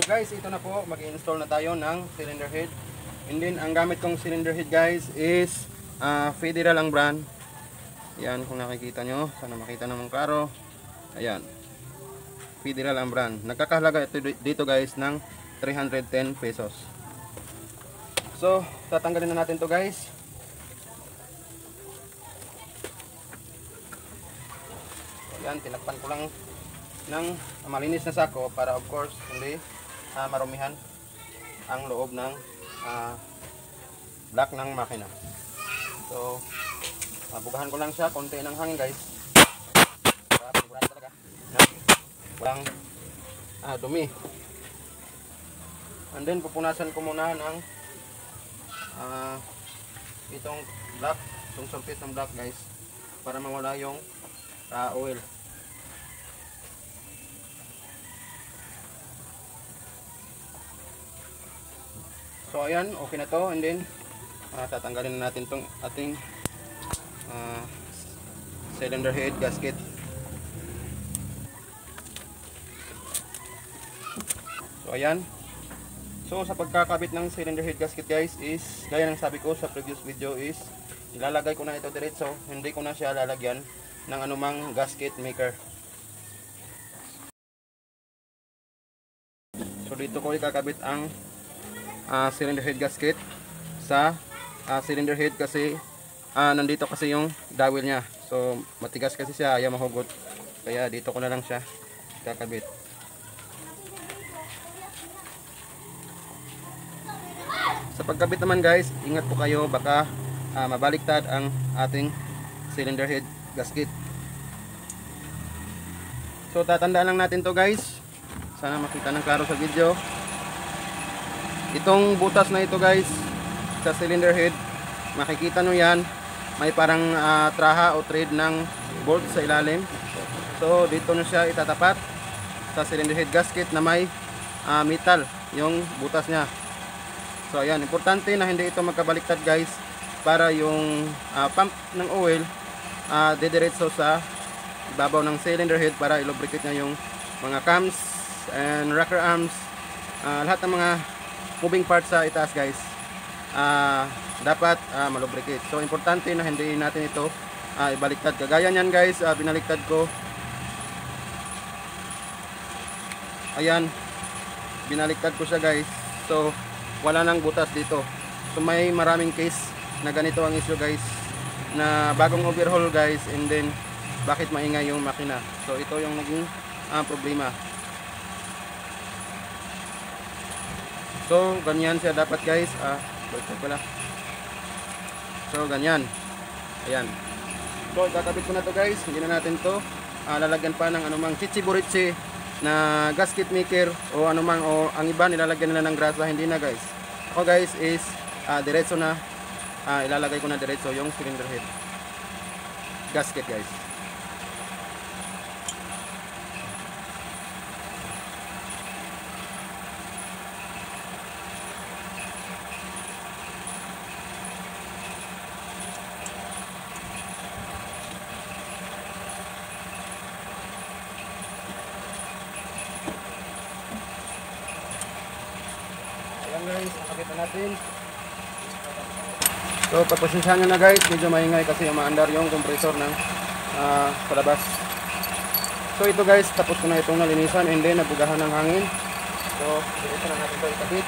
So guys, ito na po, mag-install na tayo ng cylinder head. And then, ang gamit kong cylinder head guys is Federal ang brand. Yan, kung nakikita nyo, sana makita naman klaro. Ayan, Federal ang brand. Nagkakahalaga ito dito guys ng 310 pesos. So, tatanggalin na natin to guys. Ayan, tinakpan ko lang ng malinis na sako para of course hindi marumihan ang loob ng block ng makina. So, bugahan ko lang siya, konti ng hangin guys. Para paniguran talaga na walang dumi. And then pupunasan ko muna ng itong block, itong surface ng block guys, para mawala yung oil. So ayan, okay na to. And then tatanggalin na natin tong ating cylinder head gasket. So ayan. So sa pagkakabit ng cylinder head gasket guys is, gaya ng sabi ko sa previous video, is ilalagay ko na ito diretso, hindi ko na siya lalagyan ng anumang gasket maker. So dito ko ikakabit ang cylinder head gasket sa cylinder head kasi nandito kasi yung dowel nya. So matigas kasi siya, ayaw mahugot. Kaya dito ko na lang siya ikakabit. Sa pagkabit naman guys, ingat po kayo, baka mabaliktad ang ating cylinder head gasket. So tatandaan lang natin to guys, sana makita ng klaro sa video. Itong butas na ito guys sa cylinder head, makikita nyo yan, may parang traha o thread ng bolt sa ilalim. So dito nyo siya itatapat sa cylinder head gasket na may metal yung butas nya. So ayan, importante na hindi ito magkabaliktad guys, para yung pump ng oil didiretso sa ibabaw ng cylinder head para ilubricate niya yung mga cams and rocker arms, lahat ng mga moving parts sa itaas guys, dapat malubricate. So importante na hindi natin ito ibaliktad. Kagaya niyan guys, binaliktad ko. Ayan, binaliktad ko siya guys. So wala nang butas dito. So may maraming case na ganito ang issue guys, na bagong overhaul guys, and then bakit maingay yung makina. So ito yung naging problema. So ganyan siya dapat guys. So ganyan. Ayan. So kakabit ko na to guys. Hindi na natin to lalagyan pa ng anumang chichi-burichi na gasket maker o anumang, o ang iba nilalagyan nila ng grasa. Hindi na guys. Ako guys is diretso na, ilalagay ko na diretso yung cylinder head gasket guys. Ayan guys, nakakita natin. So pagpasensyahan nyo na guys, medyo maingay kasi umaandar yung compressor ng palabas. So ito guys, tapos ko na itong nalinisan and then nabugahan ng hangin. So dito na natin ito ikabit.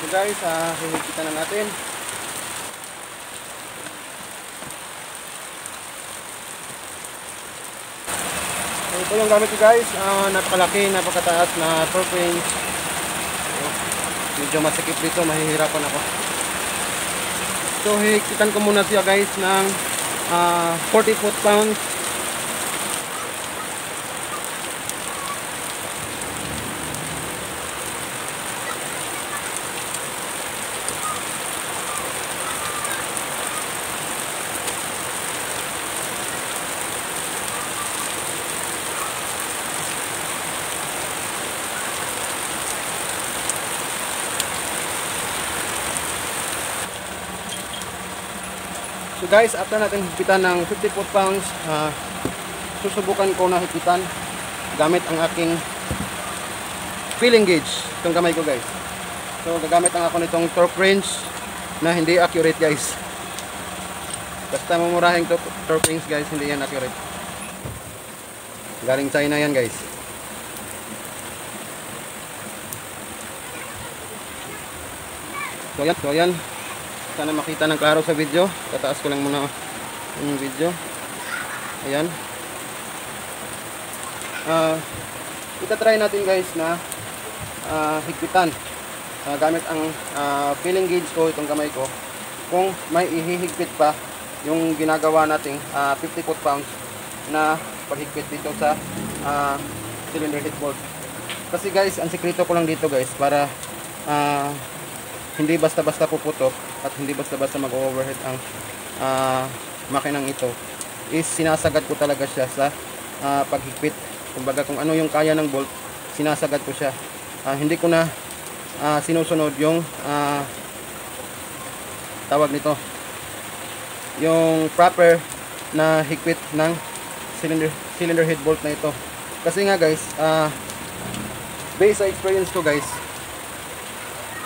So guys, hihigpitan na natin. So ito yung gamit ko guys, napakalaki, napakataas na 4-inch. So, medyo masikip dito, mahihirapan ako. So hihigpitan ko muna siya guys ng 40 foot-pounds. So guys, after natin higpitan ng 50 foot-pounds, susubukan ko na higpitan gamit ang aking feeling gauge, itong kamay ko guys. So gagamit lang ako nitong torque wrench na hindi accurate guys. Basta mumurahing torque wrench guys, hindi yan accurate. Galing China yan guys. So yan. Sana makita ng klaro sa video. Tataas ko lang muna yung video. Ayan. Itatry natin guys na higpitan gamit ang feeling gauge ko, itong kamay ko, kung may ihihigpit pa yung ginagawa nating 50 foot-pounds na paghigpit dito sa cylinder head bolt. Kasi guys, ang sikreto ko lang dito guys, para hindi basta-basta puputok at hindi basta-basta mag-overhead ang makinang ito, is sinasagad ko talaga siya sa paghigpit. Kumbaga kung ano yung kaya ng bolt, sinasagad ko siya. Hindi ko na sinusunod yung tawag nito, yung proper na higpit ng cylinder head bolt na ito. Kasi nga guys, based sa experience ko guys,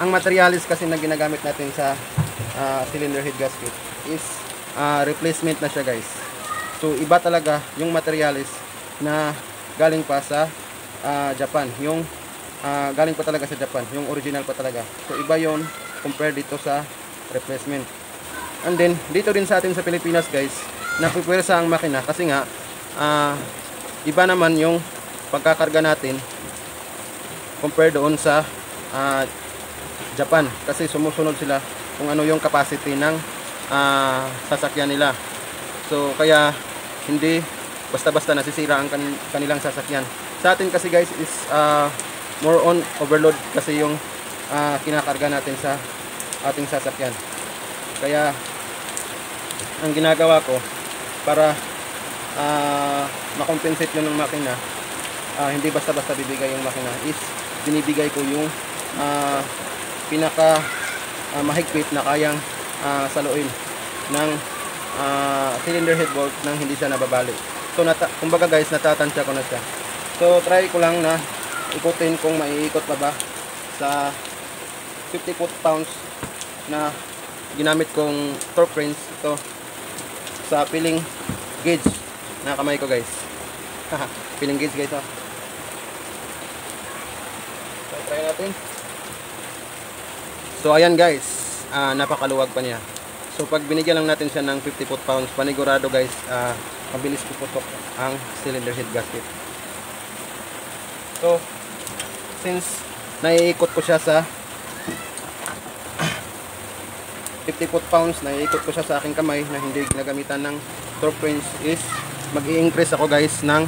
ang materialis kasi na ginagamit natin sa cylinder head gasket is replacement na siya guys. So iba talaga yung materialis na galing pa sa Japan, yung galing pa talaga sa Japan, yung original pa talaga. So iba yon compare dito sa replacement. And then dito din sa atin sa Pilipinas guys, napupwersa ang makina kasi nga iba naman yung pagkakarga natin compare doon sa Japan, kasi sumusunod sila kung ano yung capacity ng sasakyan nila. So kaya hindi basta-basta nasisira ang kanilang sasakyan. Sa atin kasi guys is more on overload kasi yung kinakarga natin sa ating sasakyan. Kaya ang ginagawa ko para makompensate yun ng makina, hindi basta-basta bibigay yung makina, is binibigay ko yung pinaka mahigpit na kayang saluin ng cylinder head bolt nang hindi siya nababali. So kumbaga guys, natatansya ko na siya. So try ko lang na ikutin kung maiikot pa ba sa 50 foot-pounds na ginamit kong torque wrench ito sa feeling gauge na kamay ko guys. Feeling gauge guys. So try natin. So ayan guys, napakaluwag pa niya. So pag binigyan lang natin siya ng 50 foot-pounds, panigurado guys, mabilis puputok ang cylinder head gasket. So since naiikot ko siya sa 50 foot-pounds, naiikot ko siya sa aking kamay na hindi ginagamitan ng torque wrench, is mag-i-increase ako guys ng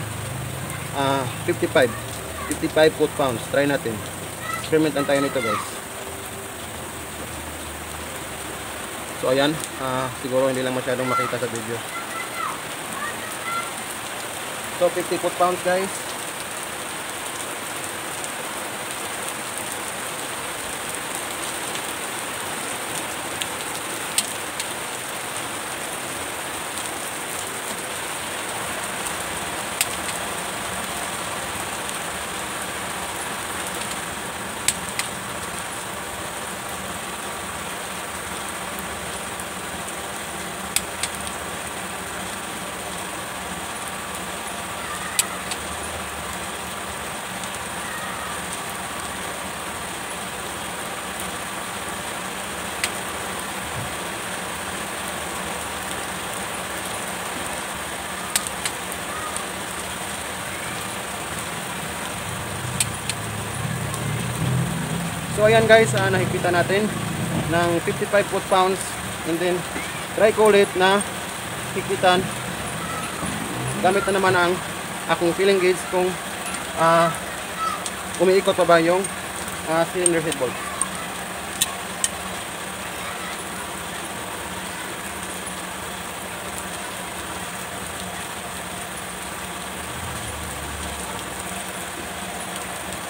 55 foot-pounds. Try natin. Experiment lang tayo nito guys. So ayan, siguro hindi lang masyadong makita sa video. So 50 foot-pounds guys. So ayan guys, nahigpitan natin ng 55 foot-pounds, and then try ko ulit na higpitan gamit na naman ang aking feeling gauge kung umiikot pa ba yung cylinder head bolt.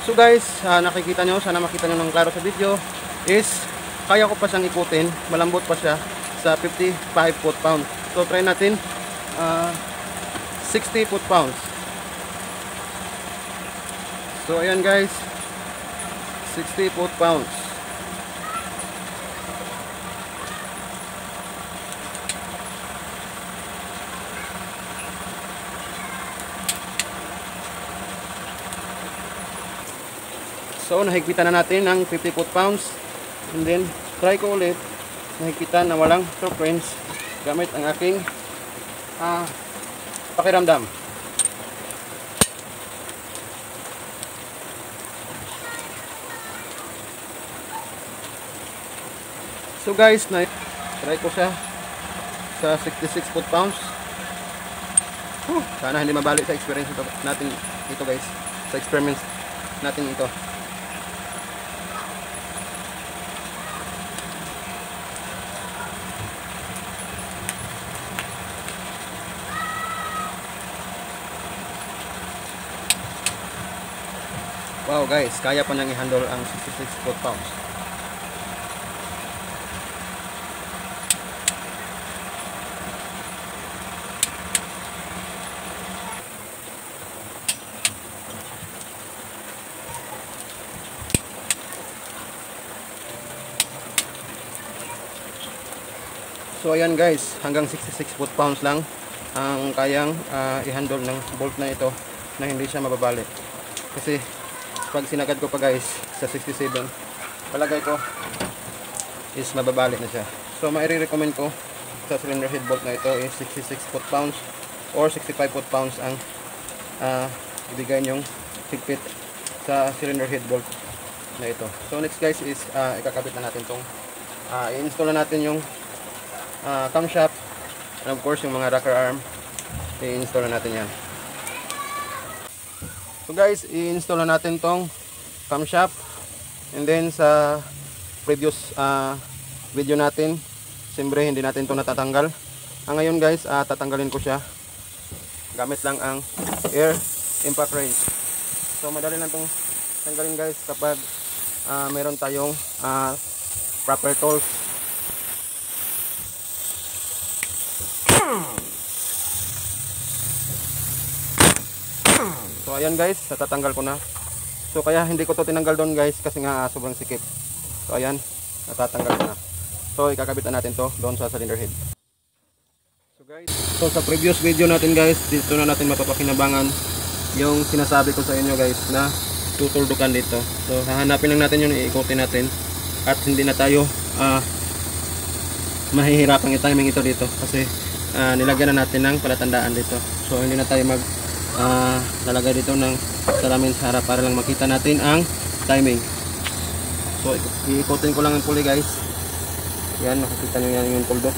So guys, nakikita nyo, sana makita nyo ng klaro sa video, is kaya ko pa siyang ikutin, malambot pa siya sa 55 foot-pounds. So try natin 60 foot-pounds. So ayan guys, 60 foot-pounds. So nahigpitan na natin ng 50 foot-pounds, and then try ko ulit nahigpitan na walang footprints gamit ang aking pakiramdam. So guys, try ko siya sa 66 foot-pounds. Sana hindi mabalik sa experience natin ito guys, sa experiments natin ito. Wow guys, kaya pa niyang i-handle ang 66 foot-pounds. So ayan guys, hanggang 66 foot-pounds lang ang kayang i-handle ng bolt na ito na hindi siya mababalik. Kasi pag sinagad ko pa guys sa 67, palagay ko is mababalik na siya. So maire-recommend ko sa cylinder head bolt na ito is 66 foot-pounds or 65 foot-pounds ang ibigay nyong higpit sa cylinder head bolt na ito. So next guys is ikakabit na natin tong i-install na natin yung camshaft, and of course yung mga rocker arm, i-install na natin yan. So guys, i-install na natin tong camshaft, and then sa previous video natin, siyempre hindi natin to natatanggal. Ngayon guys, tatanggalin ko siya gamit lang ang air impact wrench. So madali lang tong tanggalin guys kapag meron tayong proper tools. So ayan guys, natatanggal ko na. So kaya hindi ko to tinanggal doon guys kasi nga sobrang sikip. So ayan, natatanggal ko na. So ikakabit na natin to doon sa cylinder head. So guys, so sa previous video natin guys, dito na natin mapapakinabangan yung sinasabi ko sa inyo guys na tutuldukan dito. So hahanapin lang natin yun, iikutin natin at hindi na tayo mahihirapang i-timing ito dito kasi nilagyan na natin ng palatandaan dito. So hindi na tayo lalagay dito ng salamin sa harap para lang makita natin ang timing. So iikutin ko lang ang pulley guys. Yan, makikita nyo yan yung tuldok.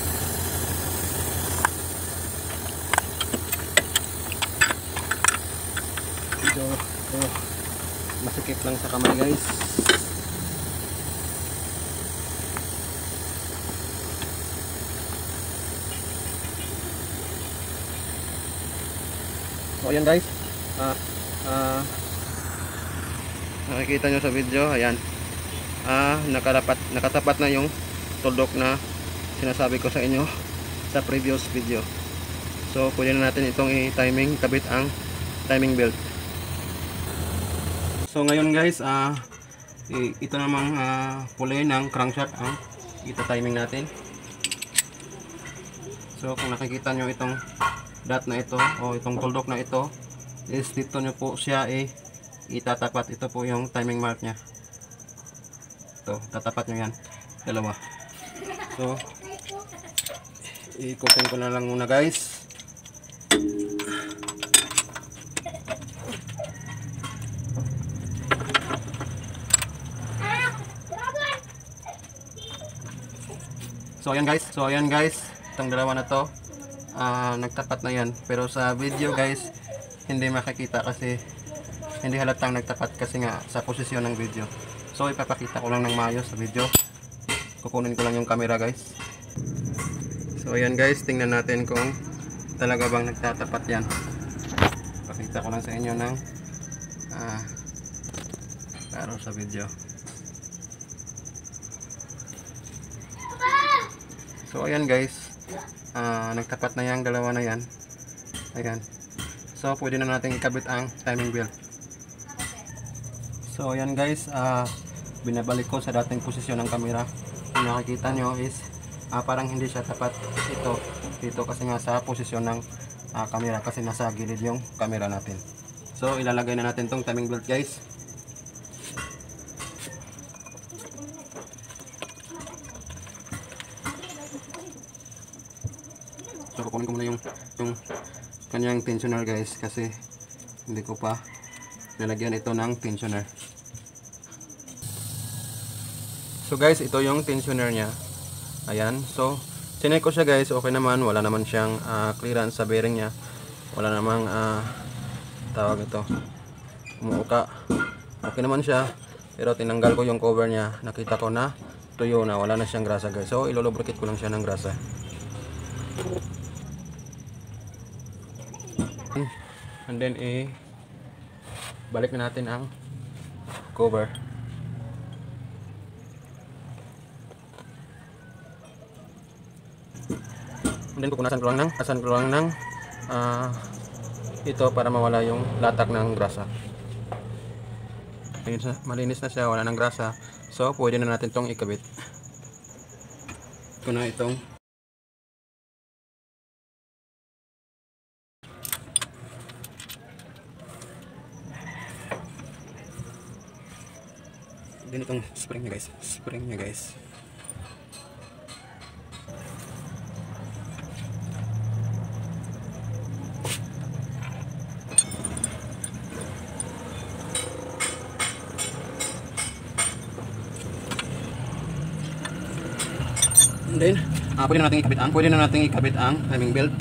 So masikip lang sa kamay guys. So ayan guys, nakikita nyo sa video, ayan, nakatapat na yung tuldok na sinasabi ko sa inyo sa previous video. So pwede na natin itong i-timing, kabit ang timing belt. So ngayon guys, ito namang pulley ng crankshaft ang ita-timing natin. So kung nakikita nyo itong dot na ito o itong tuldok na ito is dito nyo po siya itatapat. Ito po yung timing mark nya. Ito, tatapat nyo yan, dalawa. So ikutin ko na lang muna guys. So ayan guys, itong dalawa na to nagtapat na yan, pero sa video guys hindi makikita kasi hindi halatang nagtapat kasi nga sa posisyon ng video. So ipapakita ko lang ng maayos sa video, kukunin ko lang yung camera guys. So ayan guys, tingnan natin kung talaga bang nagtatapat yan. Pakita ko lang sa inyo ng para sa video. So ayan guys, nagtapat na yung dalawa na yan. Ayan. So pwede na natin ikabit ang timing belt. So ayan guys, binabalik ko sa dating posisyon ng camera. Kung nakikita nyo is parang hindi siya tapat dito kasi nga sa posisyon ng camera, kasi nasa gilid yung camera natin. So ilalagay na natin tong timing belt guys. So kukunin ko muna yung kanyang tensioner guys, kasi hindi ko pa nalagyan ito ng tensioner. So guys, ito yung tensioner nya. Ayan, so chinek ko siya guys, okay naman, wala naman siyang clearance sa bearing nya, wala namang tawag ito, umuuka, okay naman siya. Pero tinanggal ko yung cover nya, nakita ko na tuyo na, wala na siyang grasa guys. So ilolubricate ko lang siya ng grasa. And then balik na natin ang cover. And then pupunasan ko lang ng ito para mawala yung latak ng grasa. Malinis na siya, wala ng grasa. So pwede na natin itong ikabit. Ito na itong din itong spring nya guys. And then pwede na natin ikabit ang timing belt.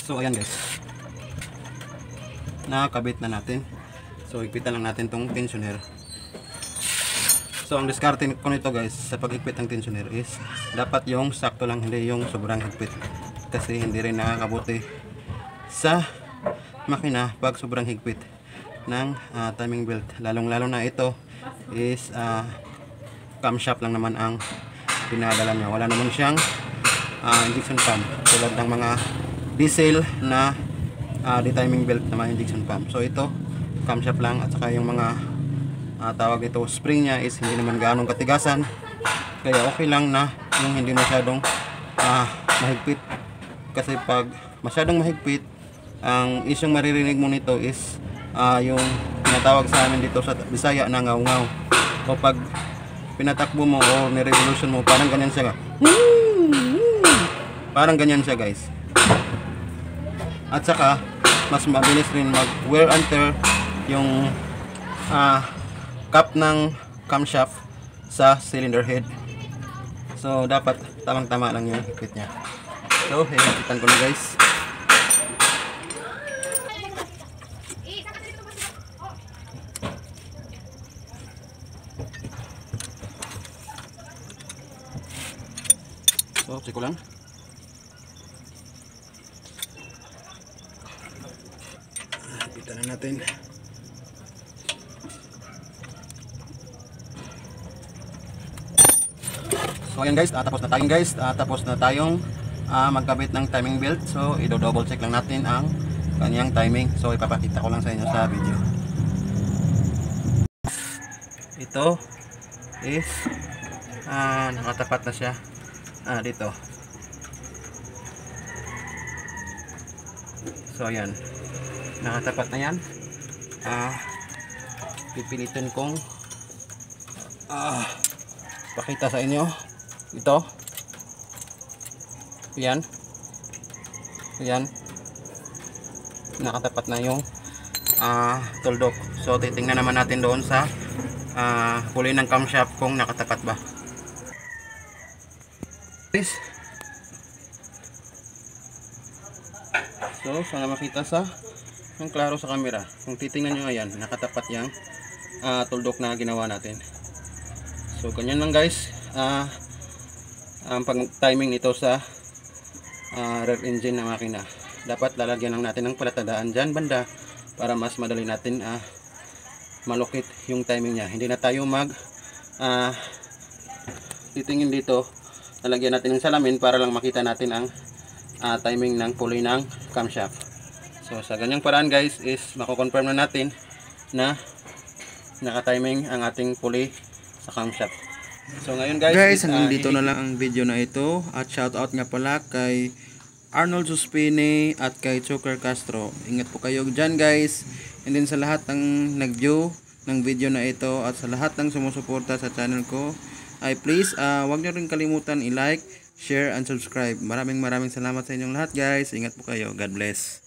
So ayan guys, nakakabit na natin. So higpitan lang natin tong tensioner. So ang diskarte ko nito guys sa pag-higpit ng tensioner is dapat yung sakto lang, hindi yung sobrang higpit, kasi hindi rin nakakabuti sa makina pag sobrang higpit ng timing belt. Lalong lalo na ito is camshaft lang naman ang pinadala niya, wala naman siyang injection pump tulad ng mga diesel na timing belt na may injection pump. So ito camshaft lang, at saka yung mga tawag ito spring nya is hindi naman gaanong katigasan, kaya okay lang na yung hindi masyadong mahigpit. Kasi pag masyadong mahigpit, ang isyong maririnig mo nito is yung tinatawag sa amin dito sa Bisaya na ngaw-ngaw. O pag pinatakbo mo o ni-revolution mo, parang ganyan siya. Parang ganyan siya guys. At saka mas mabilis rin mag wear and tear yung cap ng camshaft sa cylinder head. So dapat tamang-tama lang yung higpit nya. So hihigitan ko na guys. So check ko lang. Higitan na natin. So ayan guys, tapos na tayong magkabit ng timing belt. So i-double check lang natin ang kanyang timing. So ipapakita ko lang sa inyo sa video. Ito is nakatapat na siya dito. So ayan, nakatapat na yan. Pipilitin kong pakita sa inyo ito. Ayan, nakatapat na yung tuldok. So titingnan naman natin doon sa huli ng camshaft kung nakatapat ba. So sana makita sa ang klaro sa camera. Kung titingnan nyo, ayan, nakatapat yung tuldok na ginawa natin. So ganyan lang guys ang pag-timing nito sa rear engine na makina. Dapat lalagyan lang natin ng palatandaan dyan banda para mas madali natin malukit yung timing nya. Hindi na tayo titingin dito, lalagyan natin ng salamin para lang makita natin ang timing ng pulley ng camshaft. So sa ganyang paraan guys is mako-confirm na natin na naka-timing ang ating pulley sa camshaft. So ngayon guys, hanggang dito na lang ang video na ito, at shoutout nga pala kay Arnold Suspini at kay Choker Castro. Ingat po kayo dyan guys, and then sa lahat ng nag-view ng video na ito at sa lahat ng sumusuporta sa channel ko, ay please wag nyo rin kalimutan i-like, share and subscribe. Maraming salamat sa inyong lahat guys. Ingat po kayo. God bless.